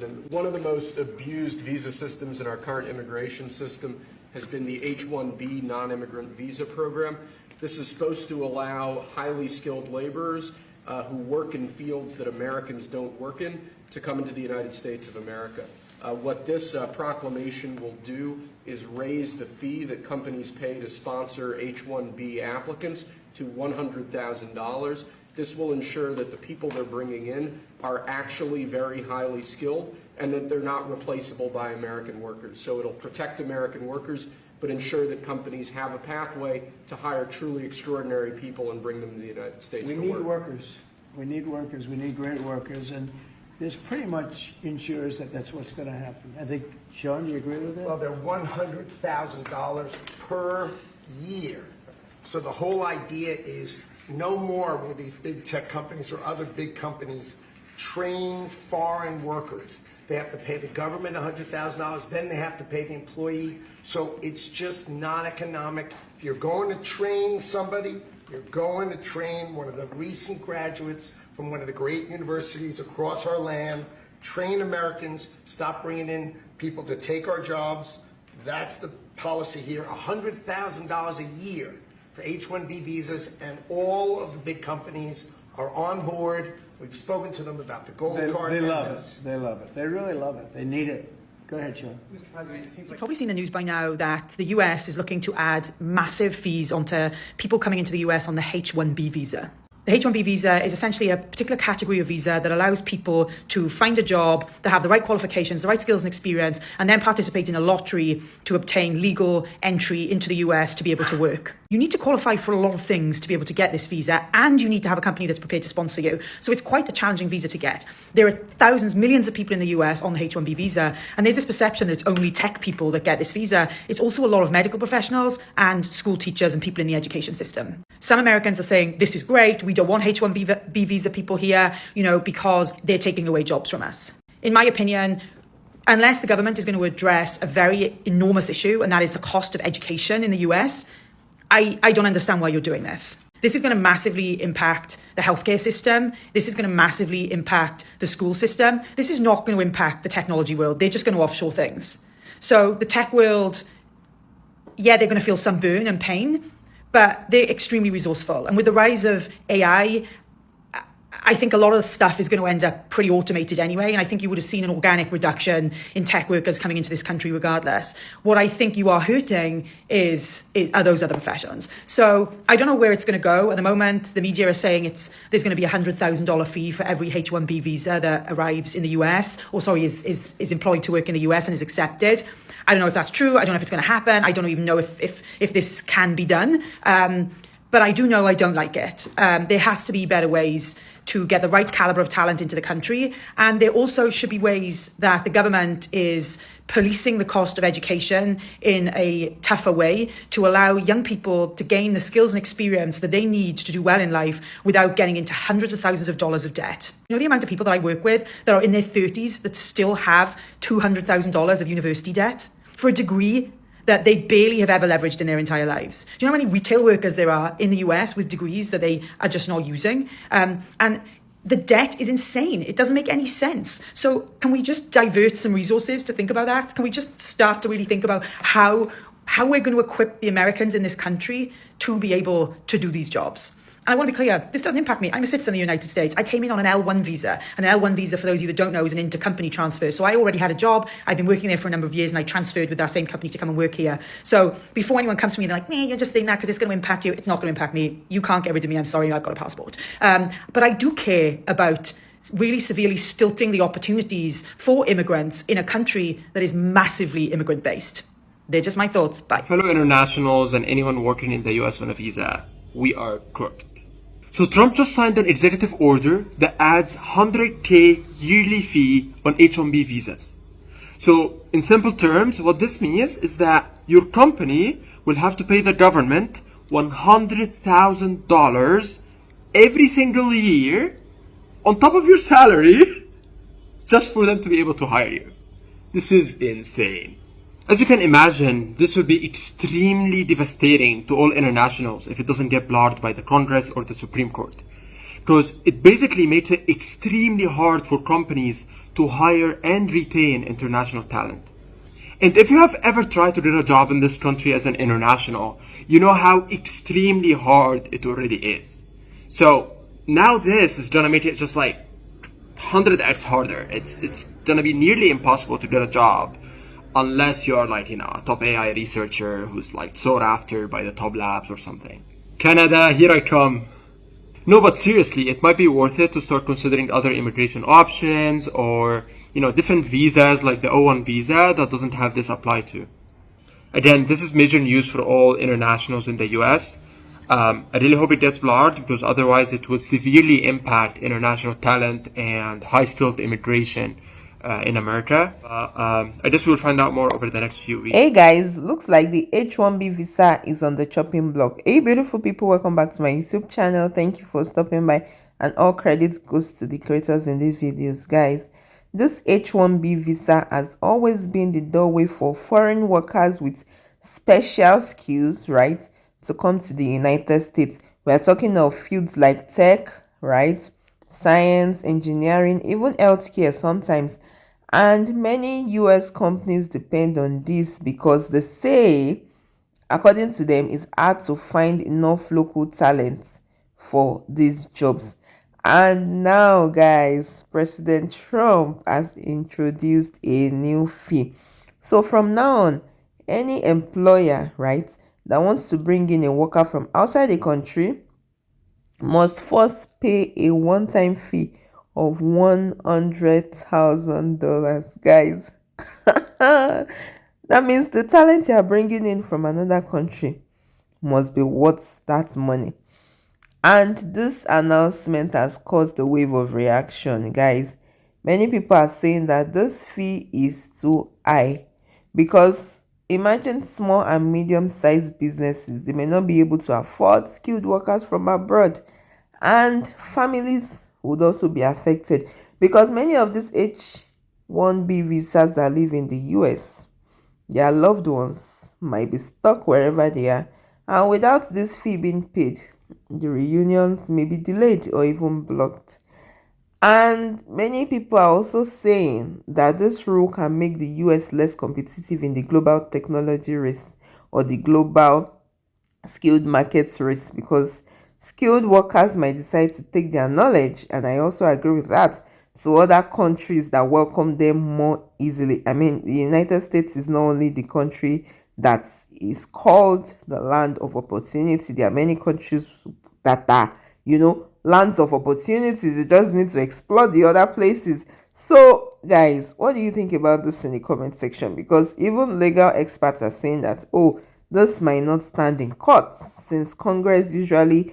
And one of the most abused visa systems in our current immigration system has been the H-1B non-immigrant visa program. This is supposed to allow highly skilled laborers who work in fields that Americans don't work in to come into the United States of America. What this proclamation will do is raise the fee that companies pay to sponsor H-1B applicants to $100,000. This will ensure that the people they're bringing in are actually very highly skilled and that they're not replaceable by American workers. So it'll protect American workers, but ensure that companies have a pathway to hire truly extraordinary people and bring them to the United States to work. We need workers. We need workers. We need great workers. And this pretty much ensures that that's what's going to happen. I think, Sean, do you agree with that? Well, they're $100,000 per year. So the whole idea is no more will these big tech companies or other big companies train foreign workers. They have to pay the government $100,000, then they have to pay the employee. So it's just not economic. If you're going to train somebody, you're going to train one of the recent graduates from one of the great universities across our land. Train Americans, stop bringing in people to take our jobs. That's the policy here, $100,000 a year for H-1B visas, and all of the big companies are on board. We've spoken to them about the gold card. They love it. They love it. They really love it. They need it. Go ahead, Sean. Mr. President, it seems like you've probably seen the news by now that the US is looking to add massive fees onto people coming into the US on the H-1B visa. The H-1B visa is essentially a particular category of visa that allows people to find a job, that have the right qualifications, the right skills and experience, and then participate in a lottery to obtain legal entry into the US to be able to work. You need to qualify for a lot of things to be able to get this visa, and you need to have a company that's prepared to sponsor you. So it's quite a challenging visa to get. There are thousands, millions of people in the US on the H-1B visa, and there's this perception that it's only tech people that get this visa. It's also a lot of medical professionals and school teachers and people in the education system. Some Americans are saying, this is great, we don't want H-1B visa people here, because they're taking away jobs from us. In my opinion, unless the government is going to address a very enormous issue, and that is the cost of education in the US, I don't understand why you're doing this. This is going to massively impact the healthcare system. This is going to massively impact the school system. This is not going to impact the technology world. They're just going to offshore things. So the tech world, they're going to feel some burn and pain, but they're extremely resourceful. And with the rise of AI, I think a lot of the stuff is going to end up pretty automated anyway. And I think you would have seen an organic reduction in tech workers coming into this country regardless. What I think you are hurting are those other professions. So I don't know where it's going to go. At the moment, the media are saying there's going to be a $100,000 fee for every H-1B visa that arrives in the US, is employed to work in the US and is accepted. I don't know if that's true. I don't know if it's going to happen. I don't even know if this can be done. But I do know I don't like it. There has to be better ways to get the right caliber of talent into the country. And there also should be ways that the government is policing the cost of education in a tougher way to allow young people to gain the skills and experience that they need to do well in life without getting into hundreds of thousands of dollars of debt. The amount of people that I work with that are in their 30s that still have $200,000 of university debt for a degree that they barely have ever leveraged in their entire lives. Do you know how many retail workers there are in the US with degrees that they are just not using? And the debt is insane. It doesn't make any sense. So can we just divert some resources to think about that? Can we just start to really think about how we're going to equip the Americans in this country to be able to do these jobs? And I want to be clear, this doesn't impact me. I'm a citizen of the United States. I came in on an L1 visa. And an L1 visa, for those of you that don't know, is an intercompany transfer. So I already had a job. I've been working there for a number of years, and I transferred with that same company to come and work here. So before anyone comes to me, they're like, you're just saying that because it's going to impact you. It's not going to impact me. You can't get rid of me. I'm sorry, I've got a passport. But I do care about really severely stilting the opportunities for immigrants in a country that is massively immigrant-based. They're just my thoughts. Bye. Fellow internationals and anyone working in the US on a visa, we are crooked. So Trump just signed an executive order that adds $100K yearly fee on H-1B visas. So in simple terms, what this means is that your company will have to pay the government $100,000 every single year on top of your salary just for them to be able to hire you. This is insane. As you can imagine, this would be extremely devastating to all internationals if it doesn't get blocked by the Congress or the Supreme Court. Because it basically makes it extremely hard for companies to hire and retain international talent. And if you have ever tried to get a job in this country as an international, you know how extremely hard it already is. So now this is gonna make it just like 100x harder. It's gonna be nearly impossible to get a job unless you're like, a top AI researcher who's like sought after by the top labs or something. Canada, here I come. No, but seriously, it might be worth it to start considering other immigration options or, different visas like the O1 visa that doesn't have this applied to. Again, this is major news for all internationals in the US. I really hope it gets blocked because otherwise it will severely impact international talent and high-skilled immigration in America. I guess we'll find out more over the next few weeks. Hey guys, looks like the H-1B visa is on the chopping block. Hey beautiful people, welcome back to my YouTube channel. Thank you for stopping by, and all credits goes to the creators in these videos. Guys, this H-1B visa has always been the doorway for foreign workers with special skills, right, to come to the United States. We're talking of fields like tech, right, science, engineering, even healthcare sometimes. And many US companies depend on this because they say, according to them, it's hard to find enough local talent for these jobs. And now, guys, President Trump has introduced a new fee. So from now on, any employer, right, that wants to bring in a worker from outside the country must first pay a one-time fee of $100,000, guys. That means the talent you are bringing in from another country must be worth that money. And this announcement has caused a wave of reaction, guys. Many people are saying that this fee is too high because imagine small and medium-sized businesses. They may not be able to afford skilled workers from abroad, and families would also be affected because many of these H-1B visas that live in the US, their loved ones might be stuck wherever they are, and without this fee being paid, the reunions may be delayed or even blocked. And many people are also saying that this rule can make the US less competitive in the global technology race or the global skilled markets race because skilled workers might decide to take their knowledge, and I also agree with that, to other countries that welcome them more easily. I mean, the United States is not only the country that is called the land of opportunity. There are many countries that are, lands of opportunities. You just need to explore the other places. So, guys, what do you think about this in the comment section? Because even legal experts are saying that, this might not stand in court since Congress usually,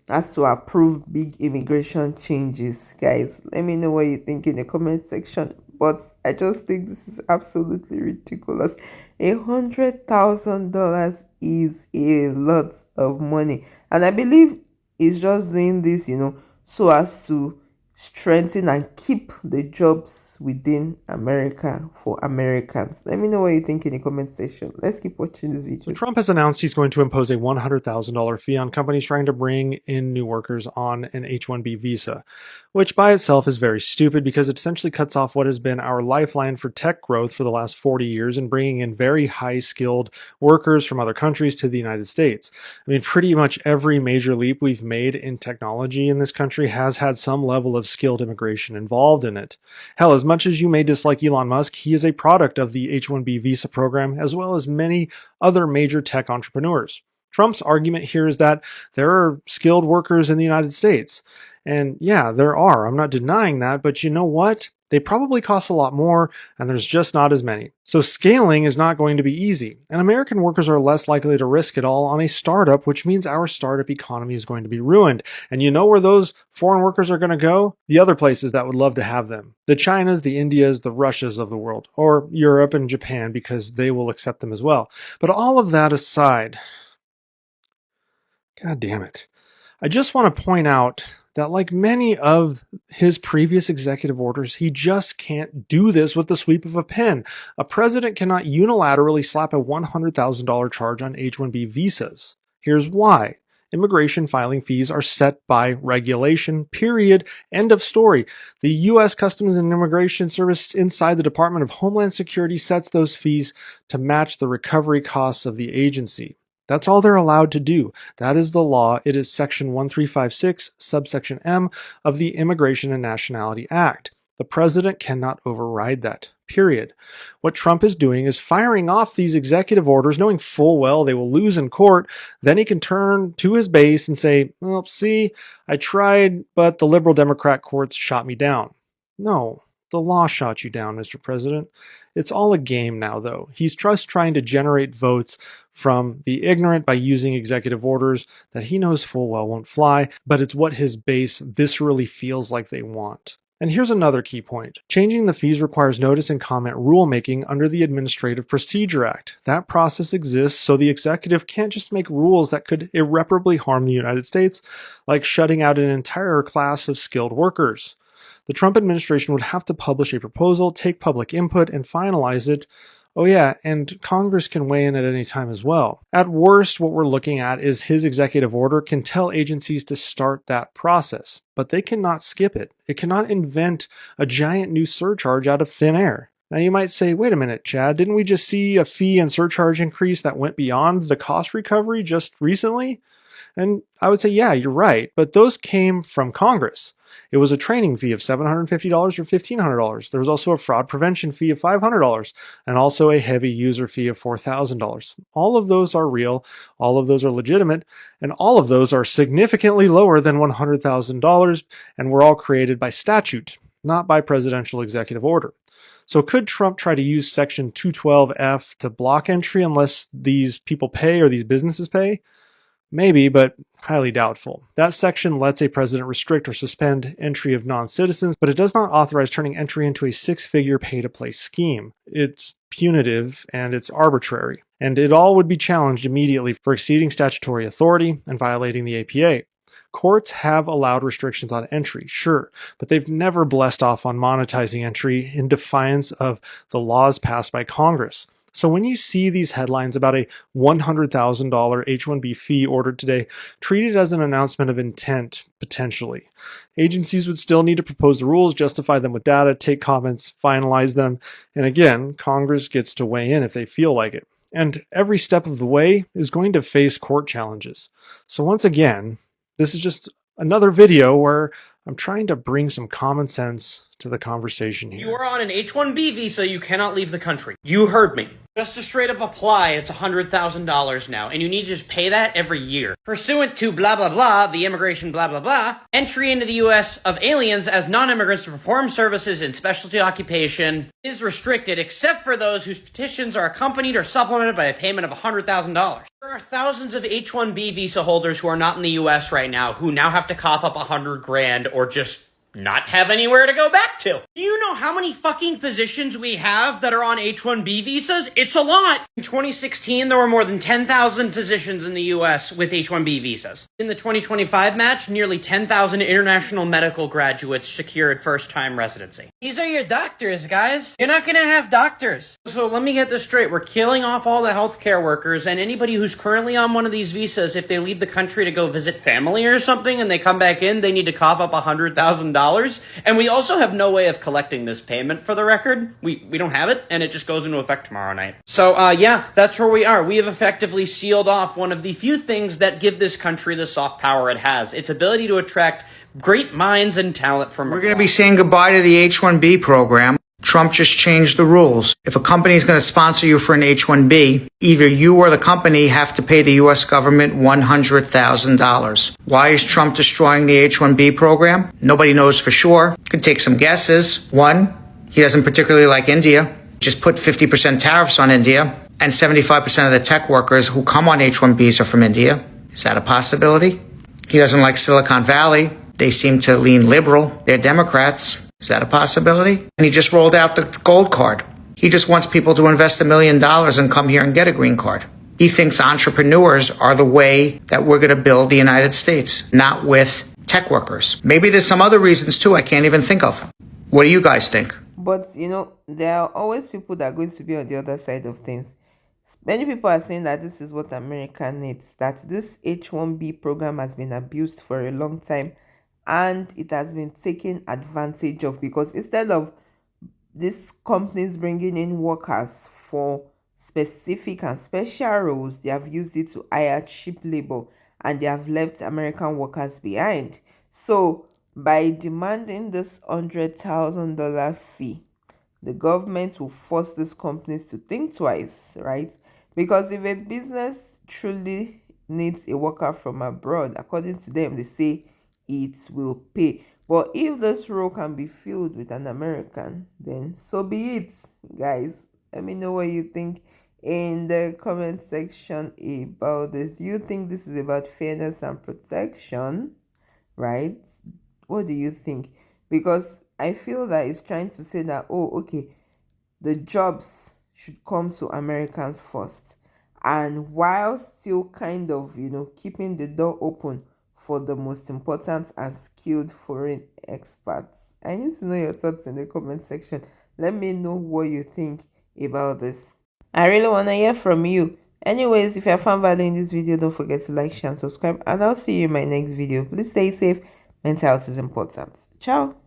has to approve big immigration changes. Guys, let me know what you think in the comment section. But I just think this is absolutely ridiculous. $100,000 is a lot of money. And I believe it's just doing this, so as to strengthen and keep the jobs within America for Americans. Let me know what you think in the comment section. Let's keep watching this video. So Trump has announced he's going to impose a $100,000 fee on companies trying to bring in new workers on an H-1B visa, which by itself is very stupid because it essentially cuts off what has been our lifeline for tech growth for the last 40 years and bringing in very high-skilled workers from other countries to the United States. I mean, pretty much every major leap we've made in technology in this country has had some level of skilled immigration involved in it. Hell, as much as you may dislike Elon Musk, he is a product of the H-1B visa program as well as many other major tech entrepreneurs. Trump's argument here is that there are skilled workers in the United States. And yeah, there are. I'm not denying that, but you know what? They probably cost a lot more, and there's just not as many. So scaling is not going to be easy, and American workers are less likely to risk it all on a startup, which means our startup economy is going to be ruined. And you know where those foreign workers are going to go? The other places that would love to have them. The Chinas, the Indias, the Russias of the world, or Europe and Japan, because they will accept them as well. But all of that aside, God damn it. I just want to point out that like many of his previous executive orders, he just can't do this with the sweep of a pen. A president cannot unilaterally slap a $100,000 charge on H-1B visas. Here's why. Immigration filing fees are set by regulation, period, end of story. The U.S. Customs and Immigration Service inside the Department of Homeland Security sets those fees to match the recovery costs of the agency. That's all they're allowed to do. That is the law. It is Section 1356, subsection M of the Immigration and Nationality Act. The president cannot override that, period. What Trump is doing is firing off these executive orders, knowing full well they will lose in court. Then he can turn to his base and say, well, see, I tried, but the liberal Democrat courts shot me down. No, the law shot you down, Mr. President. It's all a game now, though. He's just trying to generate votes from the ignorant by using executive orders that he knows full well won't fly, but it's what his base viscerally feels like they want. And here's another key point. Changing the fees requires notice and comment rulemaking under the Administrative Procedure Act. That process exists so the executive can't just make rules that could irreparably harm the United States, like shutting out an entire class of skilled workers. The Trump administration would have to publish a proposal, take public input, and finalize it. Oh yeah, and Congress can weigh in at any time as well. At worst, what we're looking at is his executive order can tell agencies to start that process, but they cannot skip it. It cannot invent a giant new surcharge out of thin air. Now you might say, wait a minute, Chad, didn't we just see a fee and surcharge increase that went beyond the cost recovery just recently? And I would say, yeah, you're right, but those came from Congress. It was a training fee of $750 or $1,500. There was also a fraud prevention fee of $500 and also a heavy user fee of $4,000. All of those are real, all of those are legitimate, and all of those are significantly lower than $100,000 and were all created by statute, not by presidential executive order. So could Trump try to use Section 212F to block entry unless these people pay or these businesses pay? Maybe, but highly doubtful. That section lets a president restrict or suspend entry of non-citizens, but it does not authorize turning entry into a six-figure pay-to-play scheme. It's punitive and it's arbitrary, and it all would be challenged immediately for exceeding statutory authority and violating the APA. Courts have allowed restrictions on entry, sure, but they've never blessed off on monetizing entry in defiance of the laws passed by Congress. So when you see these headlines about a $100,000 H-1B fee ordered today, treat it as an announcement of intent, potentially. Agencies would still need to propose the rules, justify them with data, take comments, finalize them, and again, Congress gets to weigh in if they feel like it. And every step of the way is going to face court challenges. So once again, this is just another video where I'm trying to bring some common sense to the conversation here. You are on an H-1B visa, you cannot leave the country. You heard me. Just to straight up apply, it's $100,000 now, and you need to just pay that every year. Pursuant to blah blah blah, the immigration blah blah blah, entry into the U.S. of aliens as non-immigrants to perform services in specialty occupation is restricted except for those whose petitions are accompanied or supplemented by a payment of $100,000. There are thousands of H-1B visa holders who are not in the U.S. right now who now have to cough up $100,000 or just not have anywhere to go back to. Do you know how many fucking physicians we have that are on H-1B visas? It's a lot. In 2016, there were more than 10,000 physicians in the U.S. with H-1B visas. In the 2025 match, nearly 10,000 international medical graduates secured first-time residency. These are your doctors, guys. You're not gonna have doctors. So let me get this straight. We're killing off all the healthcare workers, and anybody who's currently on one of these visas, if they leave the country to go visit family or something and they come back in, they need to cough up $100,000. And we also have no way of collecting this payment, for the record. We don't have it, and it just goes into effect tomorrow night. So, yeah, that's where we are. We have effectively sealed off one of the few things that give this country the soft power it has. Its ability to attract great minds and talent from We're going to be saying goodbye to the H-1B program. Trump just changed the rules. If a company is going to sponsor you for an H-1B, either you or the company have to pay the U.S. government $100,000. Why is Trump destroying the H-1B program? Nobody knows for sure. Could take some guesses. One, he doesn't particularly like India. Just put 50% tariffs on India, and 75% of the tech workers who come on H-1Bs are from India. Is that a possibility? He doesn't like Silicon Valley. They seem to lean liberal. They're Democrats. Is that a possibility? And he just rolled out the gold card. He just wants people to invest $1 million and come here and get a green card. He thinks entrepreneurs are the way that we're going to build the United States, not with tech workers. Maybe there's some other reasons too I can't even think of. What do you guys think? But, there are always people that are going to be on the other side of things. Many people are saying that this is what America needs, that this H-1B program has been abused for a long time and it has been taken advantage of, because instead of these companies bringing in workers for specific and special roles, they have used it to hire cheap labor and they have left American workers behind. So by demanding this $100,000 fee, the government will force these companies to think twice, right? Because if a business truly needs a worker from abroad, according to them, they say it will pay. But if this role can be filled with an American, then so be it, guys. Let me know what you think in the comment section about this. Do you think this is about fairness and protection, right? What do you think? Because I feel that it's trying to say that, oh, okay, the jobs should come to Americans first, and while still kind of, keeping the door open for the most important and skilled foreign experts. I need to know your thoughts in the comment section. Let me know what you think about this. I really want to hear from you. Anyways, if you have found value in this video, don't forget to like, share, and subscribe, and I'll see you in my next video. Please stay safe. Mental health is important. Ciao.